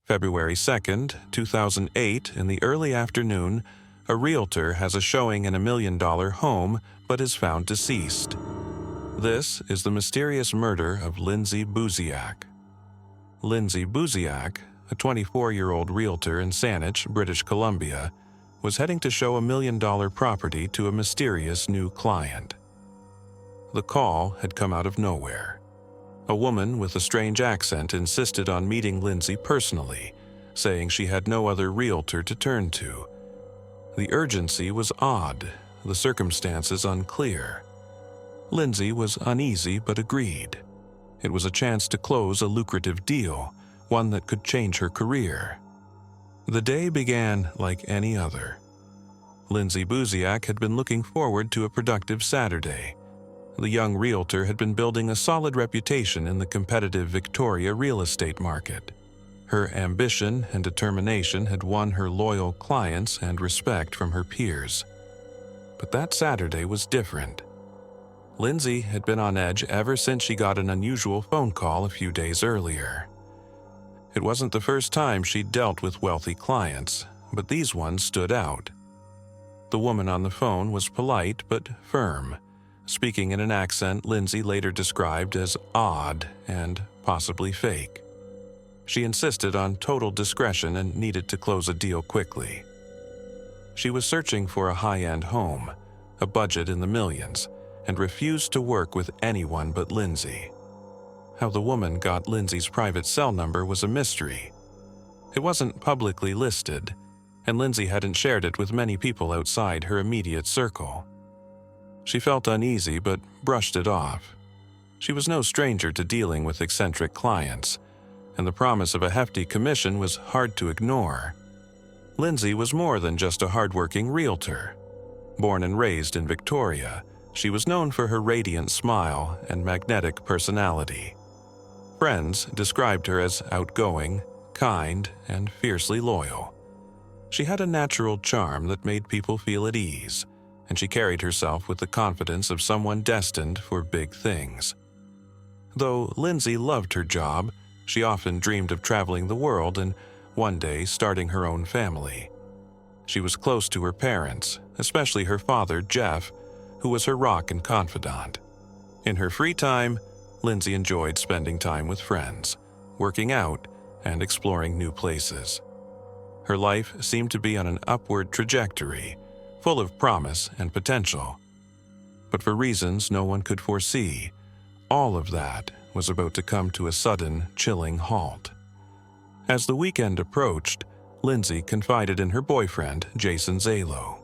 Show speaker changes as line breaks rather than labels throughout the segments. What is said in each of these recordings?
February 2nd, 2008, in the early afternoon, a realtor has a showing in a $1 million home but is found deceased. This is the mysterious murder of Lindsay Buzailk. Lindsay Buzailk, a 24-year-old realtor in Saanich, British Columbia, was heading to show a $1 million property to a mysterious new client. The call had come out of nowhere. A woman with a strange accent insisted on meeting Lindsay personally, saying she had no other realtor to turn to. The urgency was odd, the circumstances unclear. Lindsay was uneasy but agreed. It was a chance to close a lucrative deal, one that could change her career. The day began like any other. Lindsay Buzailk had been looking forward to a productive Saturday. The young realtor had been building a solid reputation in the competitive Victoria real estate market. Her ambition and determination had won her loyal clients and respect from her peers. But that Saturday was different. Lindsay had been on edge ever since she got an unusual phone call a few days earlier. It wasn't the first time she'd dealt with wealthy clients, but these ones stood out. The woman on the phone was polite but firm, speaking in an accent Lindsay later described as odd and possibly fake. She insisted on total discretion and needed to close a deal quickly. She was searching for a high-end home, a budget in the millions, and refused to work with anyone but Lindsay. How the woman got Lindsay's private cell number was a mystery. It wasn't publicly listed, and Lindsay hadn't shared it with many people outside her immediate circle. She felt uneasy but brushed it off. She was no stranger to dealing with eccentric clients, and the promise of a hefty commission was hard to ignore. Lindsay was more than just a hardworking realtor. Born and raised in Victoria, she was known for her radiant smile and magnetic personality. Friends described her as outgoing, kind, and fiercely loyal. She had a natural charm that made people feel at ease, and she carried herself with the confidence of someone destined for big things. Though Lindsay loved her job, she often dreamed of traveling the world and one day starting her own family. She was close to her parents, especially her father, Jeff, who was her rock and confidant. In her free time, Lindsay enjoyed spending time with friends, working out, and exploring new places. Her life seemed to be on an upward trajectory, full of promise and potential. But for reasons no one could foresee, all of that was about to come to a sudden, chilling halt. As the weekend approached, Lindsay confided in her boyfriend, Jason Zalo.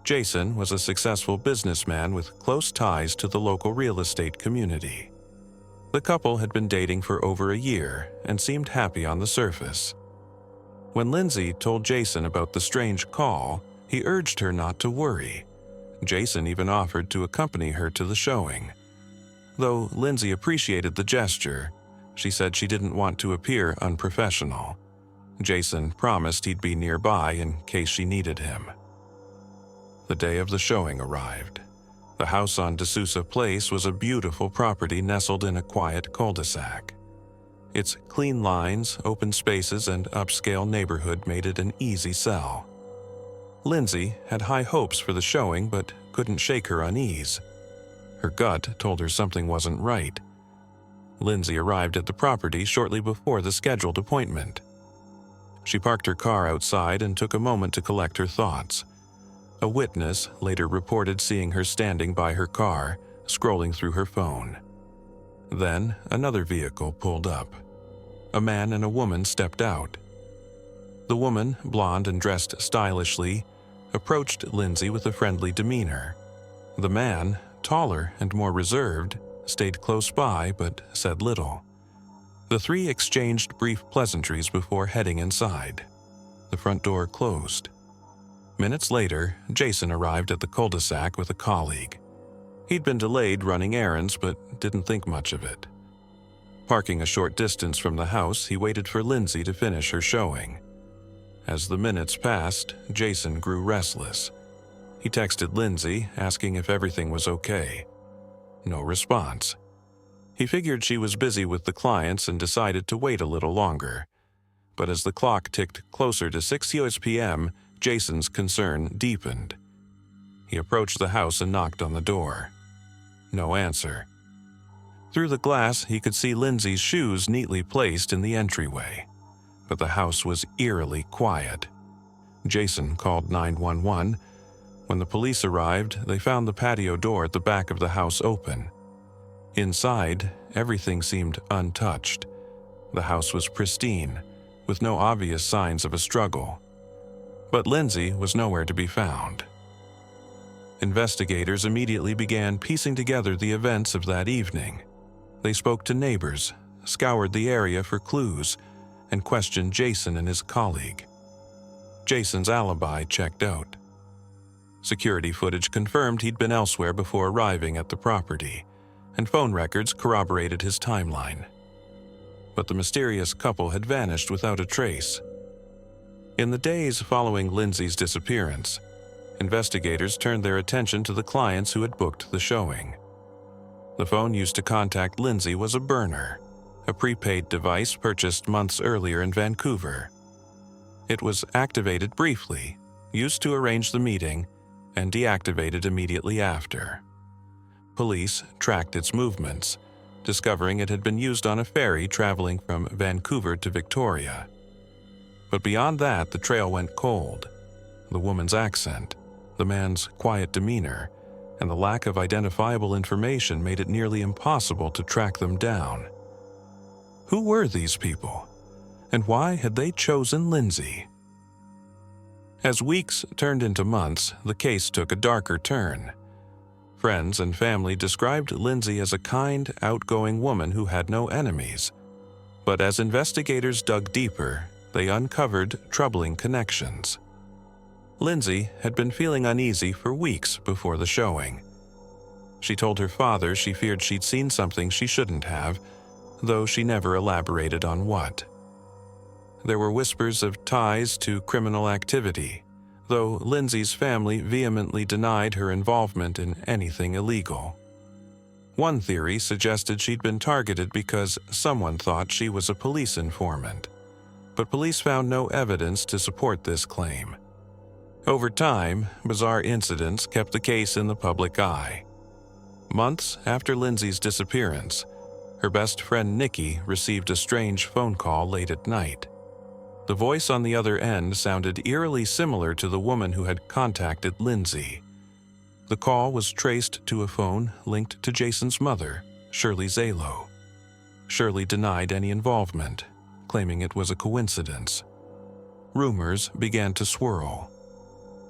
Jason was a successful businessman with close ties to the local real estate community. The couple had been dating for over a year and seemed happy on the surface. When Lindsay told Jason about the strange call, he urged her not to worry. Jason even offered to accompany her to the showing. Though Lindsay appreciated the gesture, she said she didn't want to appear unprofessional. Jason promised he'd be nearby in case she needed him. The day of the showing arrived. The house on D'Souza Place was a beautiful property nestled in a quiet cul-de-sac. Its clean lines, open spaces, and upscale neighborhood made it an easy sell. Lindsay had high hopes for the showing but couldn't shake her unease. Her gut told her something wasn't right. Lindsay arrived at the property shortly before the scheduled appointment. She parked her car outside and took a moment to collect her thoughts. A witness later reported seeing her standing by her car, scrolling through her phone. Then another vehicle pulled up. A man and a woman stepped out. The woman, blonde and dressed stylishly, approached Lindsay with a friendly demeanor. The man, taller and more reserved, stayed close by but said little. The three exchanged brief pleasantries before heading inside. The front door closed. Minutes later, Jason arrived at the cul-de-sac with a colleague. He'd been delayed running errands but didn't think much of it. Parking a short distance from the house, he waited for Lindsay to finish her showing. As the minutes passed, Jason grew restless. He texted Lindsay, asking if everything was okay. No response. He figured she was busy with the clients and decided to wait a little longer. but as the clock ticked closer to 6 p.m., Jason's concern deepened. He approached the house and knocked on the door. No answer. Through the glass, he could see Lindsay's shoes neatly placed in the entryway, but the house was eerily quiet. Jason called 911. When the police arrived, they found the patio door at the back of the house open. Inside, everything seemed untouched. The house was pristine, with no obvious signs of a struggle. But Lindsay was nowhere to be found. Investigators immediately began piecing together the events of that evening. They spoke to neighbors, scoured the area for clues, and questioned Jason and his colleague. Jason's alibi checked out. Security footage confirmed he'd been elsewhere before arriving at the property, and phone records corroborated his timeline. But the mysterious couple had vanished without a trace. In the days following Lindsay's disappearance, investigators turned their attention to the clients who had booked the showing. The phone used to contact Lindsay was a burner, a prepaid device purchased months earlier in Vancouver. It was activated briefly, used to arrange the meeting, and deactivated immediately after. Police tracked its movements, discovering it had been used on a ferry traveling from Vancouver to Victoria. But beyond that, the trail went cold. The woman's accent, the man's quiet demeanor, and the lack of identifiable information made it nearly impossible to track them down. Who were these people? And why had they chosen Lindsay? As weeks turned into months, the case took a darker turn. Friends and family described Lindsay as a kind, outgoing woman who had no enemies. But as investigators dug deeper, they uncovered troubling connections. Lindsay had been feeling uneasy for weeks before the showing. She told her father she feared she'd seen something she shouldn't have, though she never elaborated on what. There were whispers of ties to criminal activity, though Lindsay's family vehemently denied her involvement in anything illegal. One theory suggested she'd been targeted because someone thought she was a police informant, but police found no evidence to support this claim. Over time, bizarre incidents kept the case in the public eye. Months after Lindsay's disappearance, her best friend Nikki received a strange phone call late at night. The voice on the other end sounded eerily similar to the woman who had contacted Lindsay. The call was traced to a phone linked to Jason's mother, Shirley Zalo. Shirley denied any involvement, claiming it was a coincidence. Rumors began to swirl.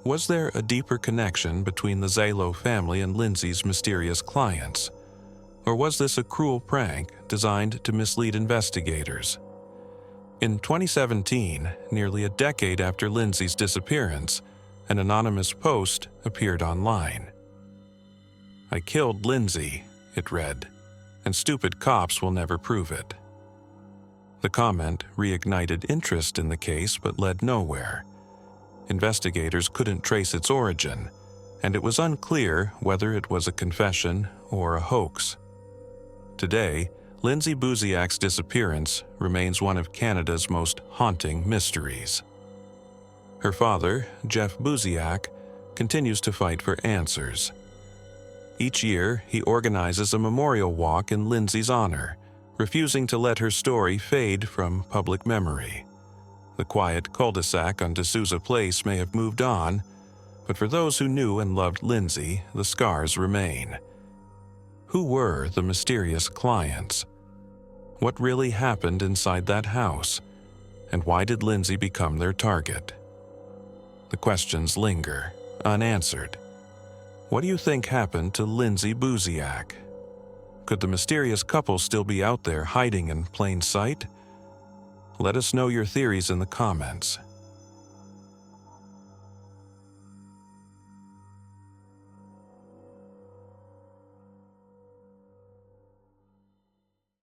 Was there a deeper connection between the Zalo family and Lindsay's mysterious clients? Or was this a cruel prank designed to mislead investigators? In 2017, nearly a decade after Lindsay's disappearance, an anonymous post appeared online. "I killed Lindsay," it read, "and stupid cops will never prove it." The comment reignited interest in the case but led nowhere. Investigators couldn't trace its origin, and it was unclear whether it was a confession or a hoax. Today, Lindsay Buzailk's disappearance remains one of Canada's most haunting mysteries. Her father, Jeff Buzailk, continues to fight for answers. Each year, he organizes a memorial walk in Lindsay's honor, refusing to let her story fade from public memory. The quiet cul-de-sac on D'Souza Place may have moved on, but for those who knew and loved Lindsay, the scars remain. Who were the mysterious clients? What really happened inside that house? And why did Lindsay become their target? The questions linger, unanswered. What do you think happened to Lindsay Buzailk? Could the mysterious couple still be out there hiding in plain sight? Let us know your theories in the comments.